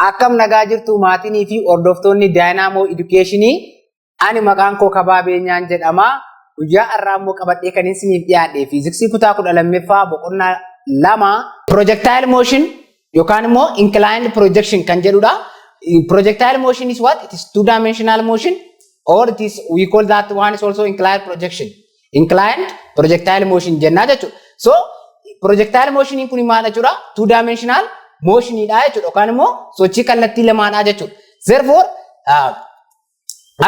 Akkam nagaa jirtu maatinii fi hordoftoonni Dynamo Educationii ani maqaan koo Kabaa Beenyaan jedhama. Guyyaa har'aa immoo qabadhee kan isiniif dhiyaadhe fiiziksii kutaa 12ffaa boqonnaa 2 projectile motion yookaan immoo inclined projection kan jedhudha. Projectile motion is what? It is two-dimensional motion, or it is, we call that one is also inclined projection. Inclined projectile motion jenna jechuudha. So projectile motion kun maal jechuudha? Two-dimensional motion dha jechuudha. Yookaan immoo sochii kallattii lamaadha jechuudha. Therefore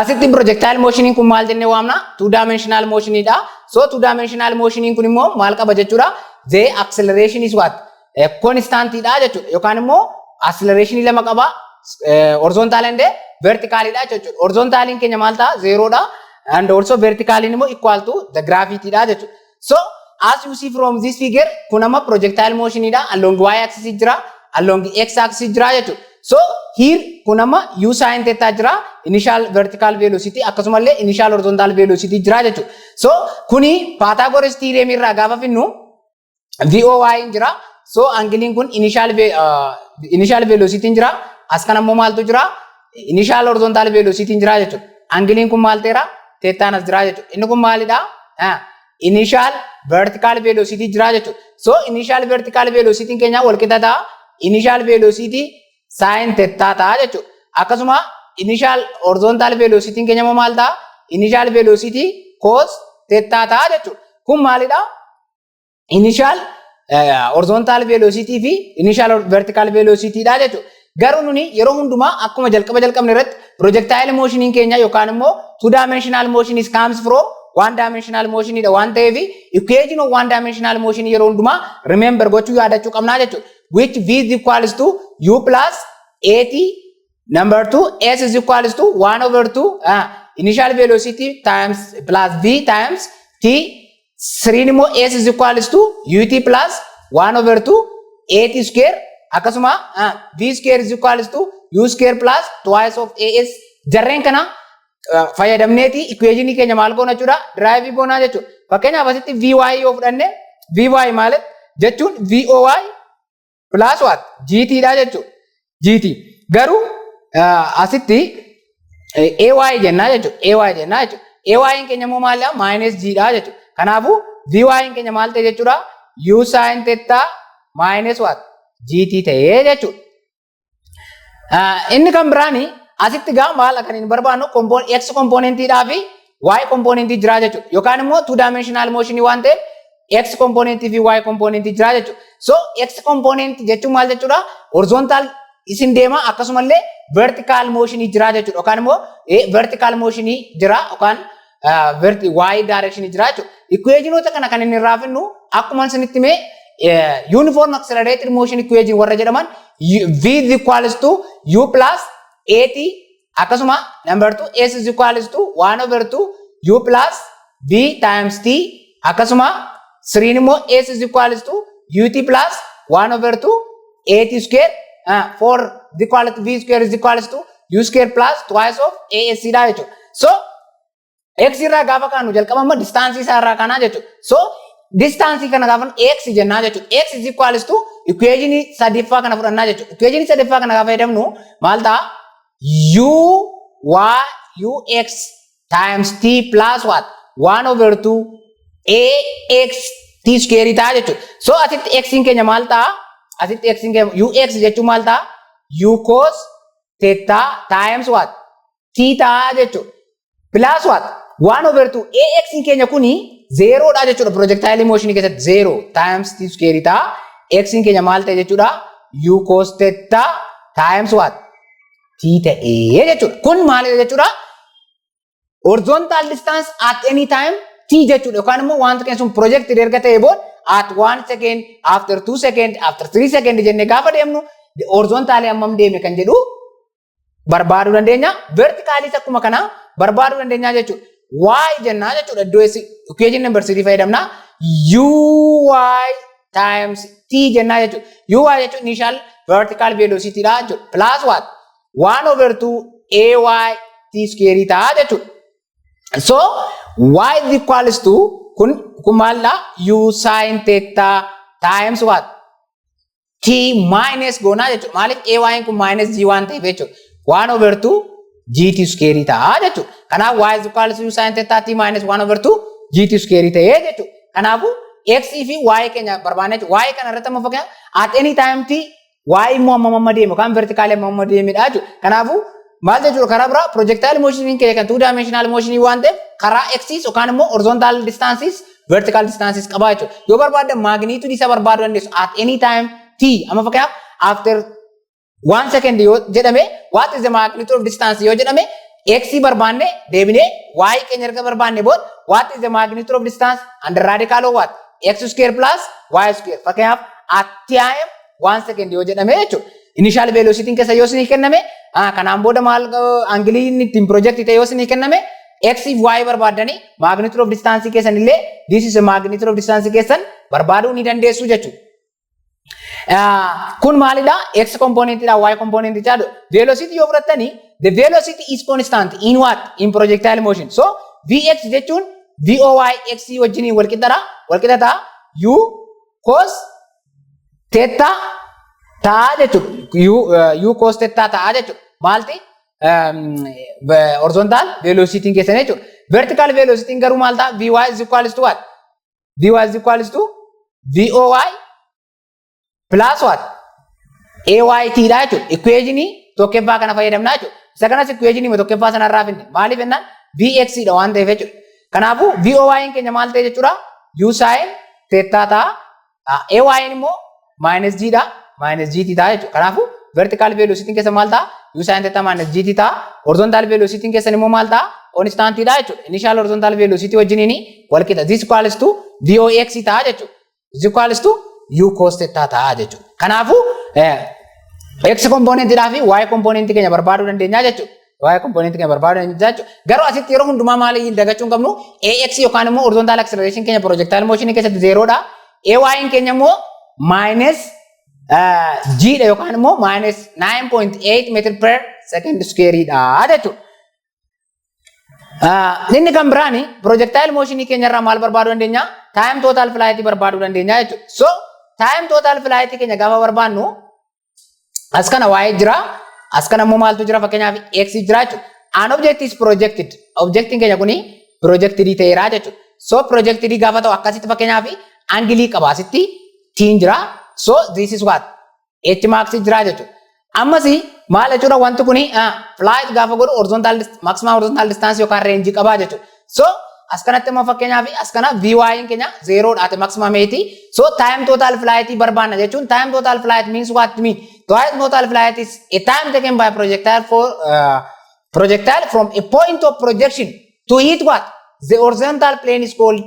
asitti projectile motion kun maal jennee waamna? Two-dimensional motion dha. So two-dimensional motion kun immoo maal qaba jechuudha? The acceleration is what? Constant dha jechuudha. Yookaan immoo acceleration lama qaba. Horizontal and vertical dha jechuudha. Horizontal keenya maal ta'a? 0 dha. And also vertical immoo equal to the gravity dha jechuudha. So as you see from this figure, kun amma projectile motion dha. Along y axis jira, along x axis jira jechuudha. So here kun amma u sin theta jira, initial vertical velocity akkasumallee initial horizontal velocity jira jechuudha. So kuni Pythagoras theorem irraa gaafa finnu VOY jira. So angle kun initial velocity jira. As kana immoo maaltu jira? Initial horizontal velocity jira jechuudha. Angle kun maal ta'eera? Theta as jira jechuudha. Inni kun maalidha? Initial vertical velocity jira jechuudha. So initial vertical velocity keenya wal qixa ta'a. Initial velocity sin theta ta'a jechuudha. Akkasuma initial horizontal velocity keenya immoo maal ta'a? Initial velocity cos theta ta'a jechuudha. Kun maalidha? Initial horizontal velocity fi initial vertical velocity dha jechuudha. Garuu nuni yeroo hundumaa akkuma jalqabne irratti projectile motion keenya yookaan immoo two dimensional motion is comes from one dimensional motion dha waan ta'eef equation of one dimensional motion yeroo hundumaa remember gochuu yaadachuu qabna jechuudha. Which v is equals to u plus at number 2 s is equals to 1 over 2 initial velocity times plus v times t 3 immoo s is equals to ut plus 1 over 2 at square akkasuma v square is equals to u square plus twice of as jarreen kana fayyadamneeti equation keenya maal goona jechuudha? Derive goona jechuudha. Fakkeenyaaf asitti vy yoo fudhanne vy maal jechuun voy plus what? gt dha jechuudha. gt garuu asitti ay jenna jechuudha. ay jenna jechuudha. ay keenya immoo maal minus g dha jechuudha. Kanaafuu vy keenya maal ta'e jechuudha? u sin theta minus what? gt ta'ee jechuudha. Inni kan biraani asitti gaa maal kan hin barbaannu x componentii dhaa fi y componentii jira jechuudha. Yookaan immoo two dimensional motion waan ta'eef x componentii fi y componentii jira jechuudha. So x component jechuun maal jechuudha? Horizontal isin deema akkasumallee vertical motion jira jechuudha. Yookaan immoo vertical motion jira yookaan y direction jira jechuudha. Equationota kana kan inni irraa finnu akkuma isinitti mee uniform accelerated motion equation warra jedhaman v is equals to u plus at akkasuma number 2 s is equals to 1 over 2 u plus v times t akkasuma 3 immoo s is equals to ut plus 1 over 2 at square 4 is equal to v square is equals to u square plus twice of as dha jechuudha. So x irraa gaafa kaanu jalqaba distance isaa irraa kaanaa jechuudha. So distance kana gaafa x jennaa jechuudha. X is equals to equation sadiffaa kana fudhannaa jechuudha. Equation sadiffaa kana gaafa fayyadamnu maal ta'a? ux times t plus what? 1 over 2 ax t square ta'a jechuudha. So asitti x keenya maal ta'a? Asitti x keenya ux jechuun maal ta'a? u cos theta times what? t ta'a jechuudha. Plus what? 1 over 2 ax keenya kuni 0 dha jechuudha. Projectile motion keessatti 0 times t square ta'a. X keenya maal ta'e jechuudha? u cos theta times what? t ta'ee jechuudha. Kun maal jechuudha? Horizontal distance at any time t jechuudha. Yookaan immoo wanta keenya sun projected erga ta'e booda at 1 second, after 2 second, after 3 second jennee gaafa deemnu horizontal hammam deemne kan jedhu barbaaduu dandeenya. Vertical akkuma kana barbaaduu dandeenya jechuudha. Y jennaa jechuudha. Iddoo equation number 3 fayyadamna. Uy times t jennaa jechuudha. Uy jechuun initial vertical velocity dha jechuudha. Plus what? 1 over 2 ay t square ta'a jechuudha. So y is equals to kun maal dha? U sin theta times what? t minus goonaa jechuudha. Maaliif ay'n kun minus g waan ta'eef jechuudha. 1 over 2 gt square ta'a jechuudha. Kanaaf y is equal to sin theta t minus 1 over 2 gt square ta'ee jechuudha. Kanaafuu x fi y keenya barbaanne jechuudha. Y kana irratti amma fakkeenya at any time t y immoo amma deemu kan vertical amma deemidha jechuudha. Kanaafuu maal jechuudha karaa biraa projectile motion keenya kan 2 dimensional motion waan ta'eef karaa axis yookaan immoo horizontal distances vertical distances qaba jechuudha. Yoo barbaadde magnitude isa barbaadu dandeessu at any time t amma fakkeenyaaf after 1 second yoo jedhame what is the magnitude of distance yoo jedhame x barbaanne deebine y keenya erga barbaanne bood what is the magnitude of distance and the radical of what x square plus y square fakkeenyaaf at time 1 second yoo jedhame jechuudha. Initial velocity keessa yoo isinii kenname kanaan booda maal angilii inni ittiin project ta'e yoo isinii kenname x fi y barbaadanii magnitude of distance keessan illee this is a magnitude of distance keessan barbaaduu ni dandeessu jechuudha. Kun maalidha x component dha y component dha velocity yoo fudhattani the velocity is constant in what in projectile motion. So vx jechuun voy x wajjin wal qixxata u cos theta ta'a jechuudha. U cos theta ta'a jechuudha. Maalti horizontal velocity keessan jechuudha. Vertical velocity garuu maal ta'a vy is equal to what vy is equal to voy plus what ayt dha jechuudha. Equation tokkoffaa kana fayyadamna jechuudha. Isa kanas equation tokkoffaa sana irraa finne maaliif jennaan vx dha waan ta'eef jechuudha. Kanaafuu voy keenya maal ta'e jechuudha u sin theta ta'a. Ay immoo minus g dha minus gt ta'a jechuudha. Kanaafuu vertical velocity keessa maal ta'a u sin theta minus gt ta'a. Horizontal velocity keessa immoo maal ta'a constant dha jechuudha. Initial horizontal velocity wajjiniin wal qixa this equals to vox ta'a jechuudha. This equals to u cos theta ta'a jechuudha. Kanaafuu x component dhaa fi y component keenya barbaaduu dandeenya jechuudha. Y component keenya barbaaduu dandeenya jechuudha. Garuu asitti yeroo hundumaa maal dagachuu hin qabnu ax yookaan immoo horizontal acceleration keenya projectile motion keessatti 0 dha. Ay keenya immoo minus g dha yookaan immoo minus 9.8 meter per second square dha jechuudha. Inni kan biraani projectile motion keenya irraa maal barbaaduu dandeenya time total flight barbaaduu dandeenya jechuudha. So time total flight keenya gaafa barbaannu as kana y jira as kana immoo maaltu jira fakkeenyaaf x jira jechuudha. An object is projected objectiin keenya kuni projected ta'eera jechuudha. So projected gaafa ta'u akkasitti fakkeenyaaf angilii qaba asitti tiin jira. So this is what h max jira jechuudha. Ammas maal jechuudha wanti kuni flight gaafa godhu horizontal maximum horizontal distance yookaan range qaba jechuudha. So as kanatti immoo fakkeenyaaf as kana vy keenya 0 dha maximum eti. So time total flight barbaanna jechuun time total flight means what mean time total flight is a time taken by projectile from a point of projection to hit what the horizontal plane is called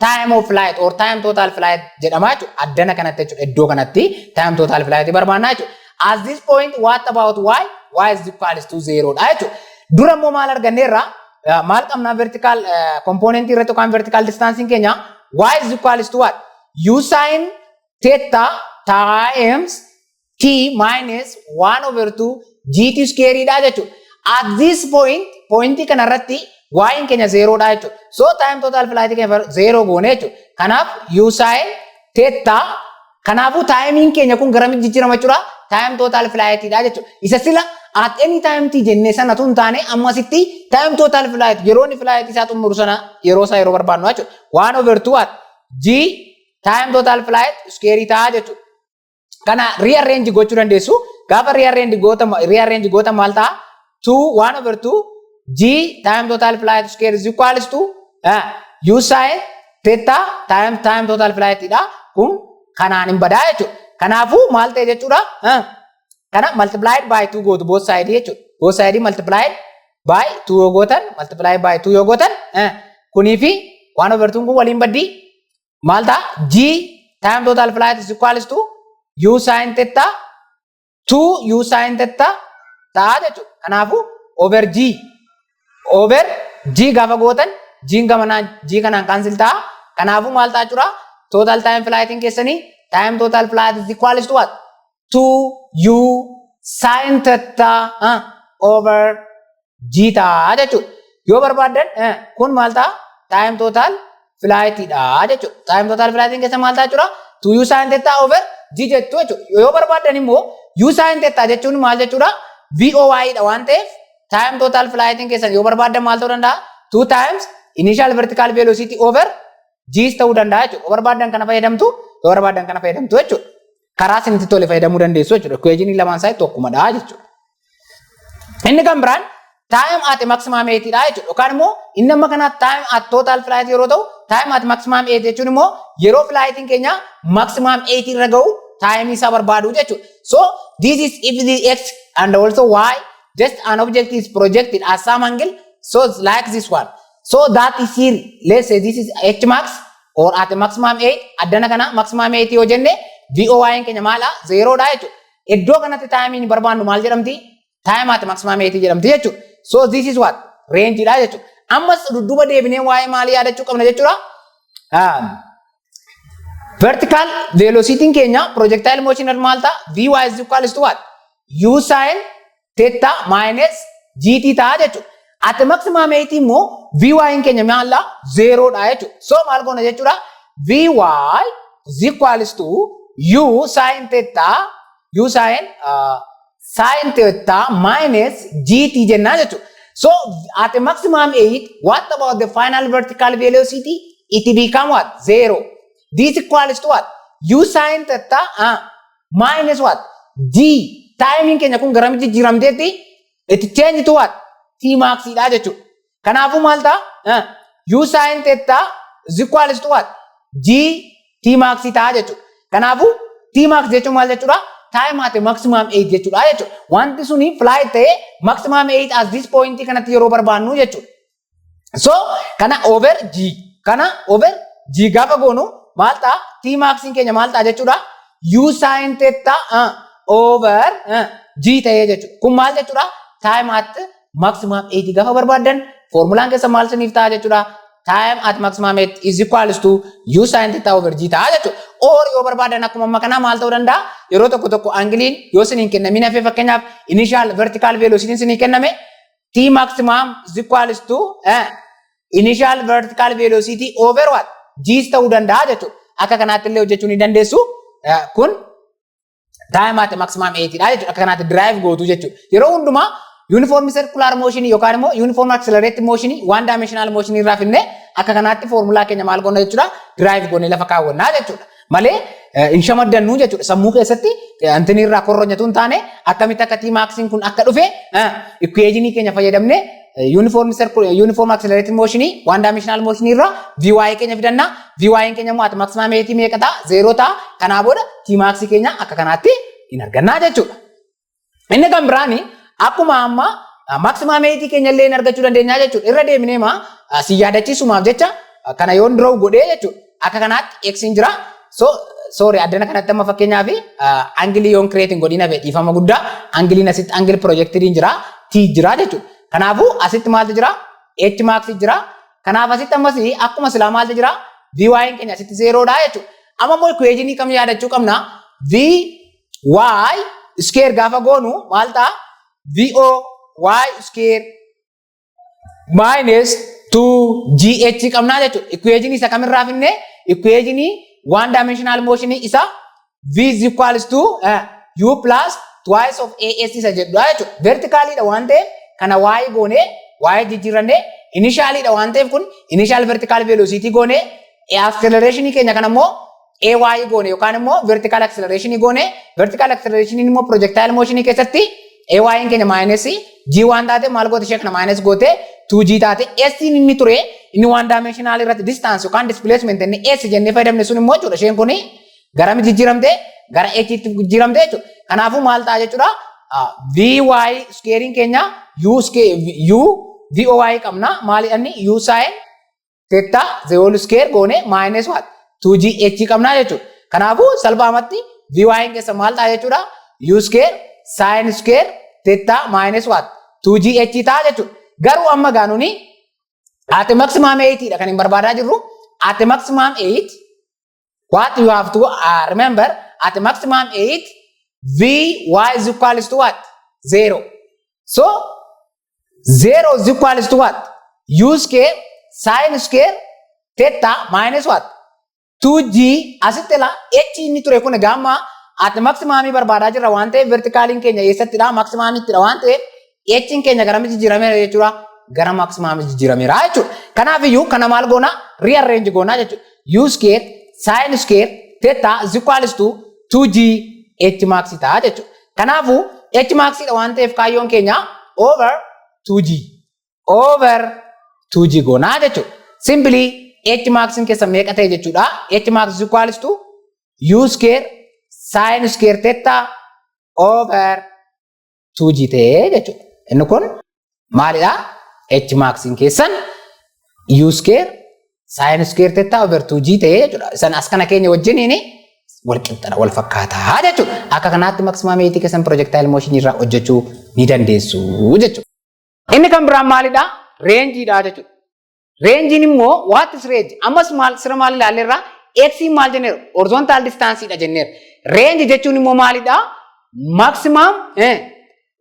time of flight or time total flight jedhama jechuudha. Addana kanatti jechuudha iddoo kanatti time total flight barbaanna jechuudha. At this point what about y is equal to 0 dha jechuudha. Dura immoo maal arganneerra maal qabna vertical component irratti yookaan vertical distancing keenya y is equal to what u sin theta times t minus 1 over 2 gt square dha jechuudha. At this point kana irratti y keenya 0 dha jechuudha. So time total flight keenya 0 goone jechuudha. Kanaaf u sin theta kanaafu timing keenya kun garamitti jijjiirama jechuudha. Time total flight dha jechuudha. Isa sila at any time ti jenne sana tun taane ammasitti time total flight yeroo ni flight isaa xumuru sana yeroo barbaadnu jechuudha. 1 over 2 at g time total flight square ta'a jechuudha. Kana rearrange gochuu dandeessu. Gaafa rearrange goota maal ta'a 1 over 2 g time total flight square is equals to u sin theta time total flight dha. Kun kanaan hin badaa jechuudha. Kanaafuu maal ta'e jechuudha kana multiplied by 2 gootu both side jechuudha. Both side multiplied by 2 yoo gootan multiplied by 2 yoo gootan kunii fi 1 over 2 kun waliin baddi maal ta'a g time total flight is equals to u sin theta 2 u sin theta ta'a jechuudha. Kanaafuu over g gaafa gootan g kanaan cancel ta'a. Kanaafuu maal ta'a jechuudha total time flight keessanii time total flight is equals to what 2u sin theta over g ta'a jechuudha. Yoo barbaadan kun maal ta'a time total flight dha jechuudha. Time total flight keessa maal ta'a jechuudha 2u sin theta over g jettu jechuudha. Yoo barbaadan immoo u sin theta jechuun maal jechuudha? VOY dha waan ta'eef time total flighting keessan yoo barbaadan maal ta'uu danda'a? 2 times initial vertical velocity over g ta'uu danda'a jechuudha. Yoo barbaadan kana fayyadamtu, yoo barbaadan kana fayyadamtu jechuudha. Karaa isinitti tole fayyadamuu dandeessu jechuudha. Equation lamaan isaa tokkumadha jechuudha. Inni kan biraan time at maximum 8 dha jechuudha. Yookaan immoo inni amma kana time at total flight yeroo ta'u, time at maximum 8 jechuun immoo yeroo flighting keenya maximum 8 irra ga'u time isa barbaadu jechuudha. So this is if the x and also y just an object is projected at some angle, so it's like this one. So that is here, let's say this is h max or at maximum 8 addana kana maximum 8 yoo jenne VOY keenya maala 0 dha jechuudha. Iddoo kanatti time ni barbaannu maal jedhamti? Time at maximum 8 jedhamti jechuudha. So this is what range dha jechuudha. Ammas dudduuba deebinee waa'ee maalii yaadachuu qabna jechuudha. Vertical velocity keenya projectile motion maal ta'a? Vy is equal to what? U sin theta minus gt ta'a jechuudha. At maximum 8 immoo Vy keenya maal la 0 dha jechuudha. So maal goona jechuudha? Vy is equal to U sin theta, U sin theta minus gt jenna jechuudha. So at a maximum 8, what about the final vertical velocity? It become what? 0. This equals to what? U sin theta minus what? G. Timing keenya kun garamitti jijjiiramteetti it change to what? T max dha jechuudha. Kanaafuu maal ta'a? U sin theta is equals to what? G T max ta'a jechuudha. Kanaafuu T max jechuun maal jechuudha? Time at maximum 8 jechuudha jechuudha. Wanti suni flight ta'e maximum 8 as this point kanatti yeroo barbaannu jechuudha. So kana over G. Kana over G gaafa goonu maal ta'a? T max keenya maal ta'a jechuudha? U sin theta over G ta'ee jechuudha. Kun maal jechuudha? Time at maximum 8 gaafa barbaadan formulaan keessa maal siniif ta'a jechuudha? Time at maximum 8 is equals to U sin theta over G ta'a jechuudha. Or yoo barbaadan akkuma amma kana maal ta'uu danda'a? Yeroo tokko tokko angiliin yoo siniin kennamin hafee fakkeenyaaf initial vertical velocity sinii kenname T maximum is equals to initial vertical velocity over what? G ta'uu danda'a jechuudha. Akka kanaatti illee hojjechuu ni dandeessu. Kun time at maximum 8 dha jechuudha. Akka kanaatti drive gootu jechuudha. Yeroo hundumaa uniform circular motion yookaan immoo uniform accelerated motion one dimensional motion irraa finne akka kanaatti formula keenya maal goona jechuudha? Drive goone lafa kaawwannaa jechuudha. Malee hin shamaddannu jechuudha. Sammuu keessatti antini irraa korronyatu hin taane akkamitti akka T maxin kun akka dhufe equation keenya fayyadamne uniform accelerated motion one dimensional motion irraa Vy keenya fidanna. Vy keenya immoo at maximum 8 meeqa ta'a? 0 ta'a. Kanaa booda T max keenya akka kanaatti hin argannaa jechuudha. Inni kan biraani akkuma amma maximum 8 keenya illee argachuu dandeenya jechuudha. Irra deemnee si yaadachiisumaaf jecha kana yoon draw godhee jechuudha. Akka kanaatti x hin jira. So sorry addana kanatti amma fakkeenyaaf angle yoon creating godhina fedhiifama guddaa angle asitti angle projected hin jira t jira jechuudha. Kanaafuu asitti maaltu jira? H max jira. Kanaaf asitti ammas akkuma silaa maaltu jira? Vy keenya asitti 0 dha jechuudha. Amma immoo equation kam yaadachuu qabna? Vy square gaafa goonu maal ta'a? VOY square minus 2GH qabnaa jechuudha. Equation isa kamirraa finne? Equation one dimensional motion isa V is equals to U plus twice of AS isa jedhudha jechuudha. Vertically dha waan ta'eef kana Y goone Y jijjiirranne initially dha waan ta'eef kun initial vertical velocity goone acceleration keenya kana immoo AY goone yookaan immoo vertical acceleration goone vertical acceleration immoo projectile motion keessatti AY keenya minus G1 taate maal goote ishee kana minus goote 2G taate S inni ture inni one dimensional irratti distance yookaan displacement inni S jennee fayyadamne sun immoo jechuudha. Isheen kun gara jijjiiramte gara H tti jijjiiramte jechuudha. Kanaafuu maal ta'a jechuudha? Vy squaring keenya U VOY qabna maali inni U sin theta the whole square goone minus what 2GH qabna jechuudha. Kanaafuu salphaamatti Vy keessa maal ta'a jechuudha? U square sin square theta minus what 2GH ta'a jechuudha. Garuu amma gaanuni at maximum 8 dha kan hin barbaadaa jirru. At maximum 8 what you have to remember at maximum 8 Vy is equals to what? 0. So 0 is equals to what? U square sin square theta minus what? 2G asitti la H inni ture kun gamma ati maksimaamii barbaadaa jirra waan ta'eef vertikaaliin keenya eessattidha maksimaamiittidha waan ta'eef echiin keenya garamitti jijjiirameera jechuudha gara maksimaamii jijjiirameera jechuudha. Kanaaf iyyuu kana maal goona rearrange goona jechuudha. U square sin square theta is equals to 2g h max ta'a jechuudha. Kanaafuu h max dha waan ta'eef kaayyoon keenya over 2g goona jechuudha. Simply h max keessa meeqa ta'e jechuudha. H max is equals to u square sin square theta over 2g ta'e jechuudha. Inni kun maalidha? H max keessan u square sin square theta over 2g ta'e jechuudha. Isan as kana keenya wajjiniin wal qixxaadha wal fakkaataa jechuudha. Akka kanaatti maksimaamiitii keessan projectile motion irraa hojjechuu ni dandeessu jechuudha. Inni kan biraan maalidha? Rangeidha jechuudha. Rangein immoo what is range? Ammas sira maal ilaalleerra x maal jenneera? Horizontal distance dha jenneera. Range jechuun immoo maalidha? Maximum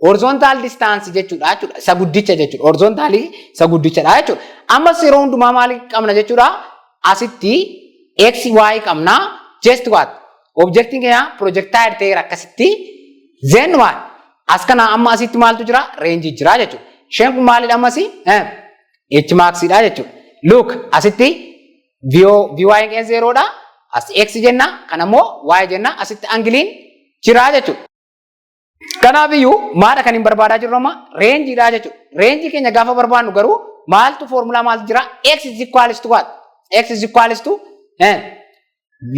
horizontal distance jechuudha jechuudha. Isa guddicha jechuudha. Horizontally isa guddichadha jechuudha. Ammas yeroo hundumaa maal qabna jechuudha? Asitti x y qabna. Just what? Objectiin keenya projectile ta'eera akkasitti. Then what? As kana amma asitti maaltu jira? Range jira jechuudha. Isheen kun maalidha ammasi? H max dha jechuudha. Look asitti vy keenya 0 dha. As x jenna kanammoo y jenna asitti angiliin jira jechuudha. Kanaaf iyyuu maadha kan hin barbaadaa jirru amma range dha jechuudha. Range keenya gaafa barbaannu garuu maaltu formula maaltu jira? X is equals to what? X is equals to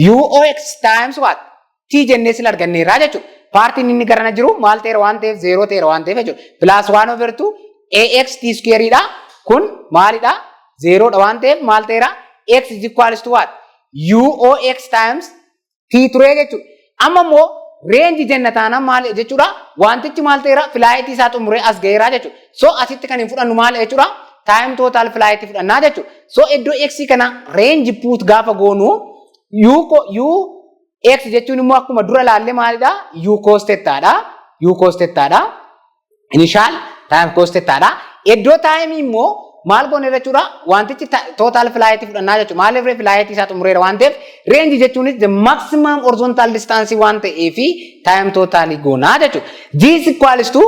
UOX times what? T jennee sila arganneerra jechuudha. Paartiin inni garana jiru maal ta'eera waan ta'eef 0 ta'eera waan ta'eef jechuudha. Plus 1 over 2 AX T square dha. Kun maalidha? 0 dha waan ta'eef maal ta'eera? X is equals to what? UOX times T ture jechuudha. Amma immoo range jenna taana maal jechuudha? Wantichi maal ta'eera? Flight isaa xumuree as ga'eera jechuudha. So asitti kan hin fudhannu maal jechuudha? Time total flight fudhannaa jechuudha. So iddoo X kana range put gaafa goonu U X jechuun immoo akkuma dura ilaalle maalidha? U cos theta dha. U cos theta dha. Initial time cos theta dha. Iddoo time immoo maal goone jechuudha? Wantichi total flight fudhannaa jechuudha. Maaliif flight isaa xumureera waan ta'eef range jechuunis the maximum horizontal distance waan ta'eef time total goonaa jechuudha. G is equals to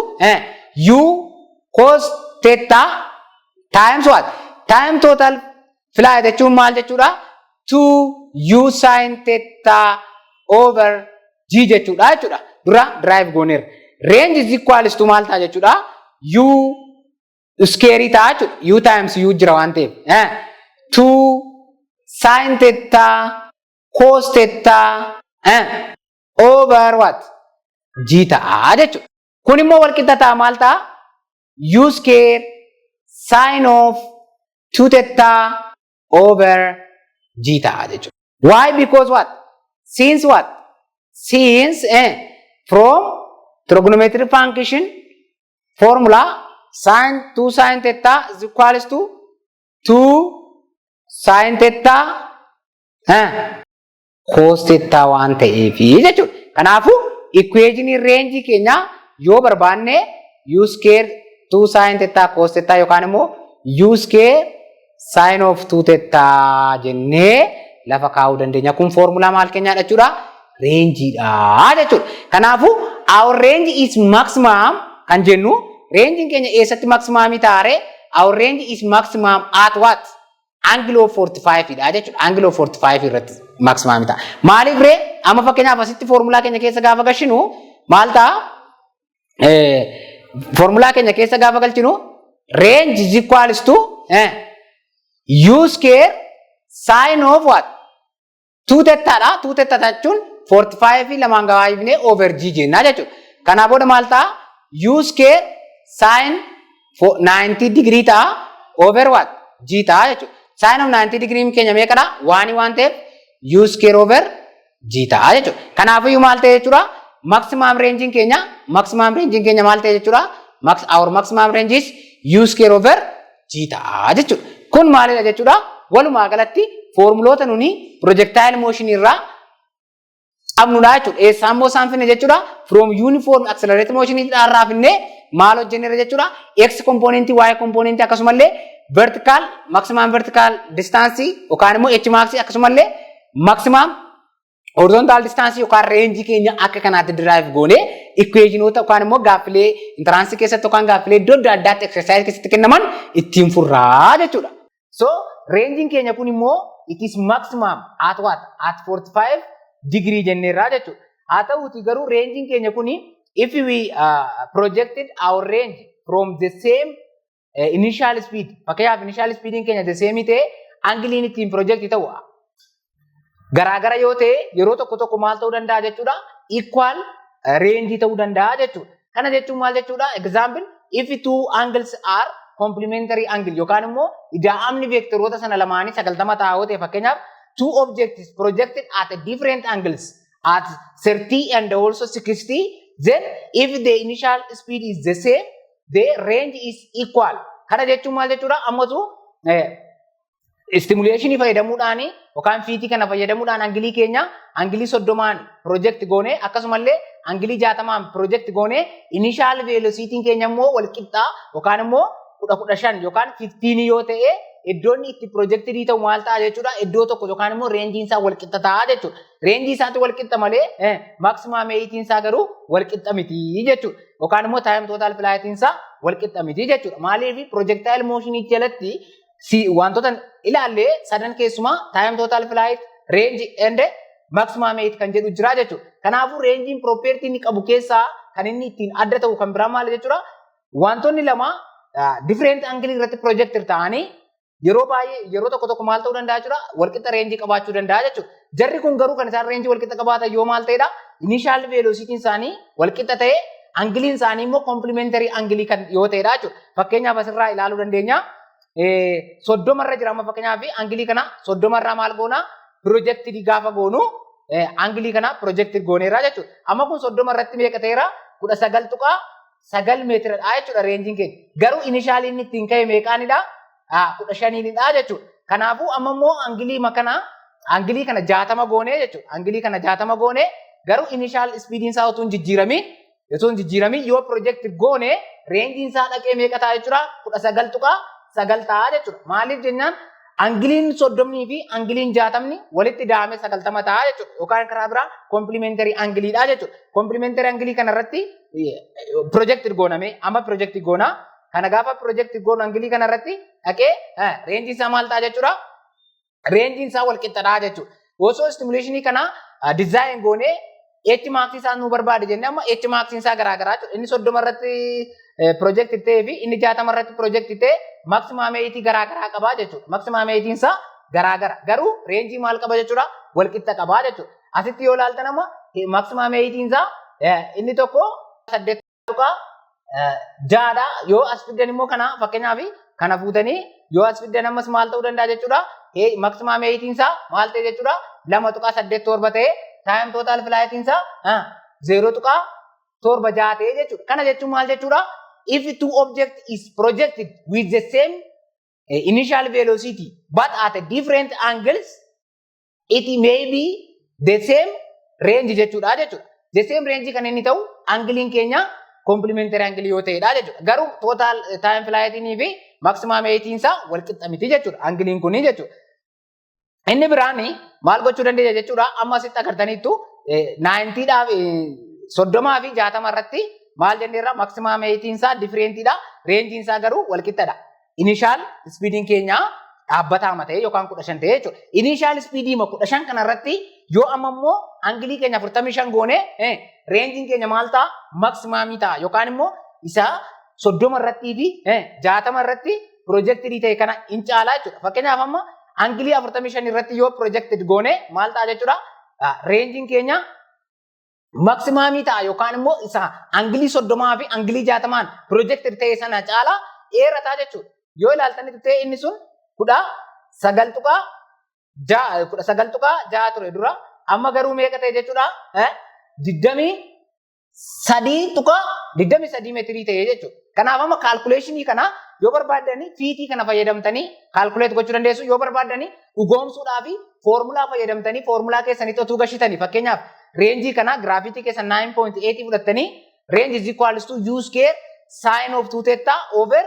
U cos theta times what? Time total flight jechuun maal jechuudha? 2U sin theta over G jechuudha jechuudha. Dura drive gooneera. Range is equals to maal ta'a jechuudha? U square ta'a jechuudha. U times U jira waan ta'eef. 2 sin theta cos theta over what? G ta'a jechuudha. Kun immoo wal qixa ta'a maal ta'a? U square sin of 2 theta over G ta'a jechuudha. Why? Because what? Since what? Since from trigonometric function formula sin 2 sin theta is equals to 2 sin theta cos theta waan ta'eef jechuudha. Kanaafuu equation range keenya yoo barbaanne u square 2 sin theta cos theta yookaan immoo u square sin of 2 theta jennee lafa kaa'uu dandeenya. Kun formula maal keenyaadha jechuudha? Range dha jechuudha. Kanaafuu our range is maximum kan jennu range keenya eessatti maximum taare? Our range is maximum at what? Angle of 45 dha jechuudha. Angle of 45 irratti maximum ta'a. Maaliif ree? Amma fakkeenyaaf asitti formula keenya keessa gaafa galchinu maal ta'a? Formula keenya keessa gaafa galchinu range is equals to u square sin of what? 2 theta dha. 2 theta jechuun 45 lamaan gabaabinee over G jenna jechuudha. Kana booda maal ta'a? U square sin 90 degree ta'a over what? G ta'a jechuudha. Sin of 90 degree keenya meeqadha? 1 waan ta'eef U square over G ta'a jechuudha. Kanaafuu maal ta'e jechuudha? Maximum range keenya maal ta'e jechuudha? Our maximum range is U square over G ta'a jechuudha. Kun maalidha jechuudha? Walumaa galatti formuloota nuni projectile motion irraa qabnudha jechuudha. Eessaa immoo isaan finne jechuudha? From uniform accelerated motion irraa finne maal hojjenneera jechuudha? X component, Y component akkasumallee vertical maximum vertical distance yookaan immoo H max akkasumallee maximum horizontal distance yookaan range keenya akka kanaatti derive goone equationota yookaan immoo gaaffilee entrance keessatti yookaan gaaffilee iddoo adda addaatti exercise keessatti kennaman ittiin furraa jechuudha. So range keenya kun immoo it is maximum at what? At 45 degree jenneerraa jechuudha. Haa ta'uuti garuu range keenya kun if we projected our range from the same initial speed, fakkeenyaaf initial speed keenya the same ta'e angliin ittiin project ta'u garaagara yoo ta'e yeroo tokko tokko maal ta'uu danda'a jechuudha, equal range ta'uu danda'a jechuudha. Kana jechuun maal jechuudha? Example, if two angles are complementary angle yookaan immoo ida'amni veektoroota sana lamaanii 90 ta'aa ta'e fakkeenyaaf two objects projected at different angles at 30 and also 60, then if the initial speed is the same, the range is equal. Kana jechuun maal jechuudha? Ammatu stimulation fayyadamuudhaan yookaan fiitii kana fayyadamuudhaan angilii keenya angilii 30 project goone akkasumallee angilii 60 project goone initial velocity keenya immoo wal qixxaa yookaan immoo 15 yookaan 15 yoo ta'e iddoon itti projected ta'u maal ta'a jechuudha, iddoo tokko yookaan immoo range isaa wal qixxa ta'a jechuudha. Range isaatti wal qixxa malee maximum height isaa garuu wal qixxa miti jechuudha. Yookaan immoo time total flight isaa wal qixxa miti jechuudha. Maaliif projectile motion jalatti wantoota ilaallee sadan keessumaa time total flight, range and maximum height kan jedhu jira jechuudha. Kanaafuu range property inni qabu keessaa kan inni ittiin adda ta'u kan biraa maal jechuudha? Wantoonni lama different angle irratti projected ta'anii yeroo baay'ee yeroo tokko tokko maal ta'uu danda'a jechuudha, walqixa range qabaachuu danda'a jechuudha. Jarri kun garuu kan isaan range walqixa qabaatan yoo maal ta'edha, initial velocity isaanii walqixa ta'e angiliin isaanii immoo complementary angle kan yoo ta'edha jechuudha. Fakkeenyaaf asirraa ilaaluu dandeenya. 30 irra jira amma fakkeenyaaf angilii kana 30 irraa maal goona projected gaafa goonu angilii kana projected gooneera jechuudha. Amma kun 30 irratti meeqa ta'eera? 19.9 meetiradha jechuudha range keenya. Garuu initial inni ittiin ka'e meeqaanidha? 15dha jechuudha. Kanaafuu amma immoo angilii kana 60 goone jechuudha. Angilii kana 60 goone garuu initial speed isaa otoo hin jijjiiramin yoo projected goone range isaa dhaqee meeqa ta'a jechuudha? 19.9 ta'a jechuudha. Maaliif jennaan angiliin 30 fi angiliin 60 walitti daame 90 ta'a jechuudha. Yookaan karaa biraa complementary angiliidha jechuudha. Complementary angilii kana irratti projected gooname amma projected goona. Kana gaafa projected goonu angilii kana irratti dhaqee range isaa maal ta'a jechuudha? Range isaa wal qixxadha jechuudha. Osoo stimulation kana design goone H max isaa nu barbaade jenne amma H max isaa garaagaraa jechuudha. Inni 30 irratti projected ta'ee fi inni 60 irratti projected ta'e maximum height garaagaraa qaba jechuudha. Maximum height isaa garaagara. Garuu range maal qaba jechuudha? Wal qixxa qaba jechuudha. Asitti yoo ilaaltan amma maximum height isaa inni tokko 8.6 yoo as fiddan immoo kana fakkeenyaaf kana fuutanii yoo as fiddan ammas maal ta'uu danda'a jechuudha? Maximum height isaa maal ta'e jechuudha? 2.87 ta'e time total flight isaa 0.76 ta'e jechuudha. Kana jechuun maal jechuudha? If two objects is projected with the same initial velocity but at a different angles, it may be the same range jechuudha jechuudha. The same range kan inni ta'u angiliin keenya complementary angle yoo ta'edha jechuudha. Garuu total time flight fi maximum height isaa wal qixxa miti jechuudha. Angiliin kuni jechuudha. Inni biraan maal gochuu dandeenya jechuudha? Amma asitti agartaniittu 90 fi 60 irratti maal jenneerra maximum height isaa differentidha. Range isaa garuu wal qixxadha. Initial speed keenya dhaabbataa ta'e yookaan 15 ta'e jechuudha. Initial speed 15 kana irratti yoo amma immoo angilii keenya 45 goone range keenya maal ta'a? Maximum ta'a yookaan immoo isa 30 irratti fi 60 irratti projected ta'e kana hin caalaa jechuudha. Fakkeenyaaf amma angilii 45 irratti yoo projected goone maal ta'a jechuudha? Range keenya maximum ta'a yookaan immoo isa angilii 30 fi angilii 60 projected ta'e sana caalaa dheerataa jechuudha. Yoo ilaaltanitti ta'e inni sun 19.6 ture dura amma garuu meeqa ta'e jechuudha? 23 meetirii ta'e jechuudha. Kanaaf amma calculationii kana yoo barbaadani fiitii kana fayyadamtanii calculate gochuu dandeessu. Yoo barbaadani dhugoomsuudhaa fi formulaa fayyadamtanii formulaa keessanitti otuu gashitanii fakkeenyaaf range kana gravity keessa 9.8 fudhattanii range is equals to u square sin of 2 theta over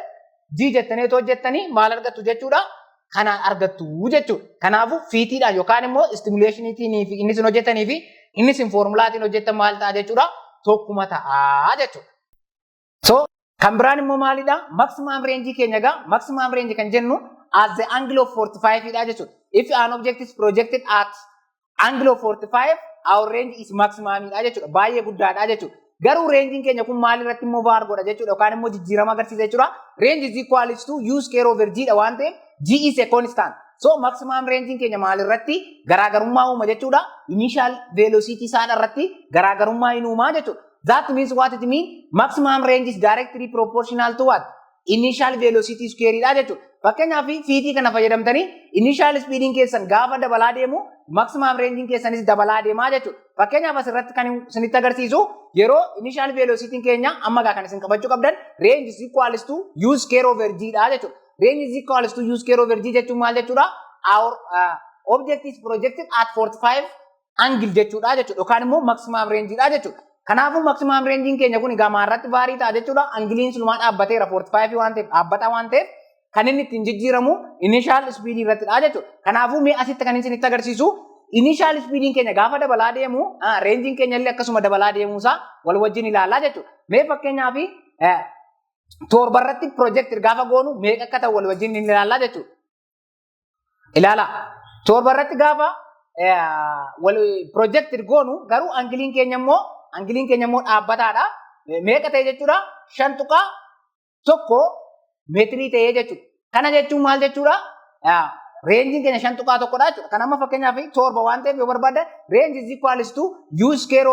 g jettanii otoo jettanii maal argattu jechuudha? kanaan argattu jechuudha. Kanaafuu fiitiidhaan yookaan immoo istimuleeshiniitiin fi inni isin hojjetanii fi inni isin foormulaatiin hojjettan maal ta'a jechuudha tokkuma ta'a jechuudha. So kan biraan immoo maalidha? Maximum range keenya egaa maximum range kan jennu as the angle of 45 dha jechuudha. If an object is projected at angle of 45, our range is maximum dha jechuudha. Baay'ee guddaadha jechuudha. Garuu range keenya kun maal irratti immoo vaar godha jechuudha yookaan immoo jijjiirama agarsiisa jechuudha. Range is equal to u square over g dha waan ta'eef g is a constant. So maximum range keenya maal irratti garaagarummaa uuma jechuudha. Initial velocity isaa irratti garaagarummaa hin uumaa jechuudha. That means what it means? Maximum range is directly proportional to what? Initial velocity square dha jechuudha. Fakkeenyaaf fiitii kana fayyadamtanii initial speeding keessan gaafa dabalaa deemu maximum range keessanis dabalaa deemaa jechuudha. Fakkeenyaaf asirratti kan isinitti agarsiisu yeroo initial velocity keenya amma kan isin qabachuu qabdan range is equal to u square over g dha jechuudha. Range is equal to u square over g jechuun maal jechuudha? Our object is projected at 45 angle jechuudha jechuudha. Yookaan immoo maximum range dha jechuudha. Kanaafuu maximum range keenya kun gamaa irratti vaarii ta'a jechuudha. Angiliin sunumaa dhaabbateera 45 waan ta'eef dhaabbata waan ta'eef kan inni ittiin jijjiiramu initial speed irratti dha jechuudha. Kanaafuu mee asitti kan isinitti agarsiisu initial speed keenya gaafa dabalaa deemu range keenya illee akkasuma dabalaa deemuusaa wal wajjin ilaalaa jechuudha. Mee fakkeenyaaf torba irratti projector gaafa goonu meeqa akka ta'u wal wajjin ilaalaa jechuudha. Ilaala. Torba irratti gaafa projector goonu garuu angiliin keenya immoo dhaabbataadha. Meeqa ta'e jechuudha? 5.1 meetirii ta'ee jechuudha. Kana jechuun maal jechuudha? Range keenya 5.1 dha jechuudha. Kan amma fakkeenyaaf torba waan ta'eef yoo barbaaddan range is equal to u square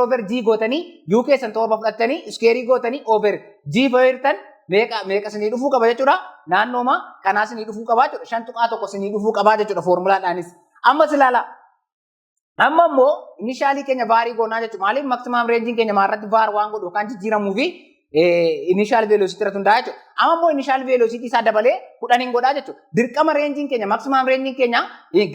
over g gootanii u keessan torba fudhattanii square gootanii over g fayyadamtan meeqa isinii dhufuu qaba jechuudha. Naannooma kanaa isinii dhufuu qaba jechuudha. 5.1 isinii dhufuu qaba jechuudha foormulaadhaanis. Ammas ilaala. Amma immoo initialii keenya vaarii goonaa jechuudha. Maaliif maximum range keenya maarratti vaar waan godhu yookaan jijjiiramuu fi initial velocity irratti hundaa'aa jechuudha. Amma immoo initial velocity isaa dabalee 10 godhaa jechuudha. Dirqama range keenya maximum range keenya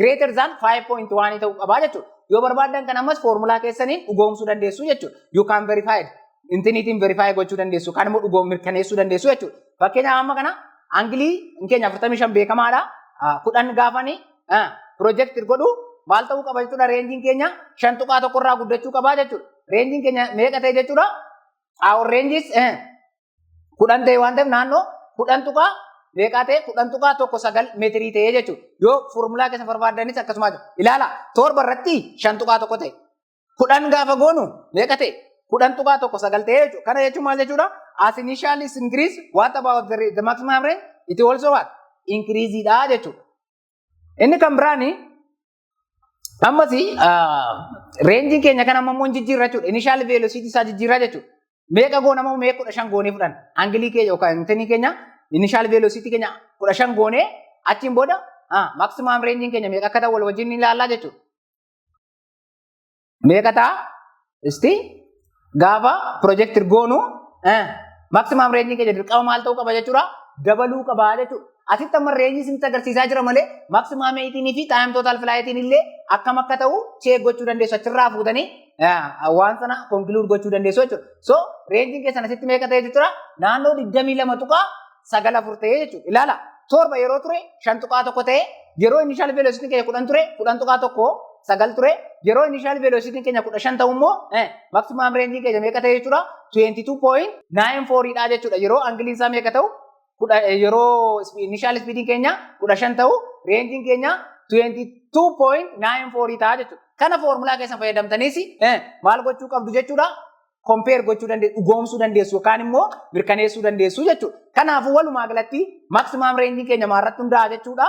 greater than 5.1 ta'uu qabaa jechuudha. Yoo barbaaddan kan ammas foormulaa keessaniin dhugoomsuu dandeessu jechuudha. You can verify it. Intiniitiin verify gochuu dandeessu. Kan immoo dhugoom mirkaneessuu dandeessu jechuudha. Fakkeenyaaf amma kana angilii keenya 45 beekamaadha. 10 gaafanii projector godhu maal ta'uu qaba jechuudha. Range keenya 5.1 irraa guddachuu qabaa jechuudha. Range keenya meeqa ta'e jechuudha? Our range is 10 ta'e waan ta'eef naannoo 10 meeqa ta'e 10.9 meetirii ta'e jechuudha. Yoo foormulaa keessa barbaadanis akkasuma ilaala. Torba irratti 5.1 ta'e 10 gaafa goonu meeqa ta'e 10.9 ta'e jechuudha. Kana jechuun maal jechuudha? As initial is increase, what about the maximum range? It also what? Increase dha jechuudha. Inni kan biraani ammasi range keenya kan amma immoo jijjiirra jechuudha. Initial velocity isaa jijjiirra jechuudha. Meeqa goona moo meeqa 15 goonee fudhan angilii keenya yookaan intanii keenya initial velocity keenya 15 goonee achiin booda maximum range keenya meeqa akka ta'u wal wajjin ilaallaa jechuudha. Meeqa ta'a? Isti gaafa projector goonu maximum range keenya dirqama maal ta'uu qaba jechuudha? Dabaluu qaba jechuudha. Asitti amma range isinitti agarsiisaa jira malee maximum 18 fi time total flight illee akkam akka ta'u check gochuu dandeessu achirraa fuutanii waan sana conclude gochuu dandeessu jechuudha. So range keessan asitti meeqa ta'e jechuudha? Naannoo 22.94 ta'e jechuudha. Ilaala. Torba yeroo ture 5.1 ta'e yeroo initial velocity keenya 10 ture 10.9 ture yeroo initial velocity keenya 15 ta'u immoo maximum range keenya meeqa ta'e jechuudha? 22.94 dha jechuudha. Yeroo angiliin isaa meeqa ta'u? Yeroo initial speed keenya 15 ta'u range keenya 22.94 ta'a jechuudha. Kana foormulaa keessan fayyadamtaniis maal gochuu qabdu jechuudha? Compare gochuu dandeessu, dhugoomsuu dandeessu yookaan immoo mirkaneessuu dandeessu jechuudha. Kanaafuu walumaa galatti maximum range keenya maarratti hundaa'a jechuudha.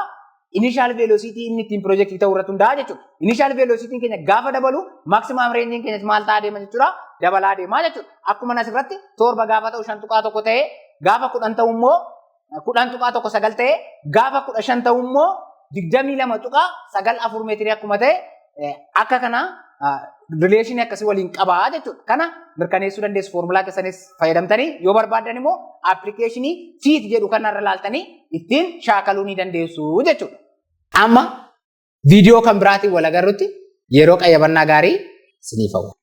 Initial velocity inni ittiin project ta'u irratti hundaa'a jechuudha. Initial velocity keenya gaafa dabalu maximum range keenya maal ta'a deema jechuudha? Dabalaa deemaa jechuudha. Akkuma asirratti torba gaafa ta'u 5.1 ta'e gaafa 10 ta'u immoo 10.9 ta'e gaafa 15 ta'u immoo 22.94 meetirii akkuma ta'e akka kana relation akkasii waliin qabaa jechuudha. Kana mirkaneessuu dandeessu foormulaa keessanis fayyadamtanii yoo barbaadan immoo appilikeeshinii fiit jedhu kanarra ilaaltanii ittiin shaakaluu ni dandeessu jechuudha. Amma viidiyoo kan biraatiin wal agarrutti yeroo qayyabannaa gaarii isiniif hawwa.